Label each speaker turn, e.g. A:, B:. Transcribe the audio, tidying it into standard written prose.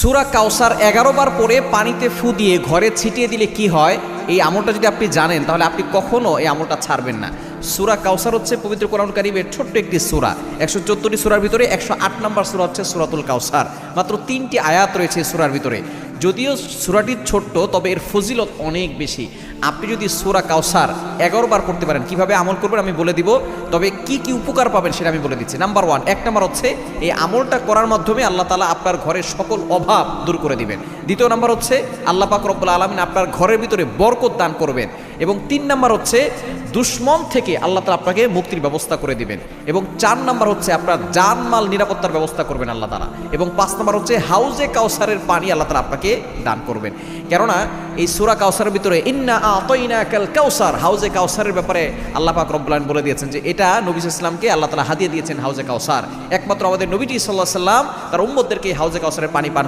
A: সূরা কাউসার 11 বার পরে পানিতে ফু দিয়ে ঘরে ছিটিয়ে দিলে কি হয়, এই আমলটা যদি আপনি জানেন তাহলে আপনি কখনো এই আমলটা ছাড়বেন না। সূরা কাউসার হচ্ছে পবিত্র কোরআন কারীমের ছোট্ট একটি সূরা। 114টি সূরার ভিতরে 108 নম্বর সূরা হচ্ছে সূরাতুল কাউসার। মাত্র 3টি আয়াত রয়েছে এই সূরার ভিতরে। যদিও সূরাটি ছোট্ট, তবে এর ফজিলত অনেক বেশি। আপনি যদি সূরা কাউসার 11 বার পড়তে পারেন, কিভাবে আমল করবেন আমি বলে দিব, তবে কি কি উপকার পাবেন সেটা আমি বলে দিচ্ছি। নাম্বার 1, 1 নাম্বার হচ্ছে এই আমলটা করার মাধ্যমে আল্লাহ তাআলা আপনার ঘরের সকল অভাব দূর করে দিবেন। দ্বিতীয় নাম্বার হচ্ছে আল্লাহ পাক রব্বুল আলামিন আপনার ঘরের ভিতরে বরকত দান করবেন। এবং 3 নাম্বার হচ্ছে দুশমন থেকে আল্লাহ তাআলা আপনাকে মুক্তির ব্যবস্থা করে দিবেন। এবং 4 নাম্বার হচ্ছে আপনার জানমাল নিরাপত্তার ব্যবস্থা করবেন আল্লাহ তাআলা। এবং 5 নাম্বার হচ্ছে হাউজে কাউসারের পানি আল্লাহ তাআলা আপনাকে দান করবেন। কেননা এই সূরা কাউসারের ভিতরে ইন্না আতাইনাকাল কাউসার, হাউজে কাউসারের ব্যাপারে আল্লাহ পাক রব্বুল আলামিন বলে দিয়েছেন যে এটা নবী সাল্লাল্লাহু আলাইহি ওয়াসাল্লামকে আল্লাহ তাআলা হাদিয়া দিয়েছেন হাউজে কাউসার। একমাত্র আমাদের নবীজি সাল্লাল্লাহু আলাইহি ওয়াসাল্লাম তার উম্মতদেরকে হাউজে কাউসারের পানি পান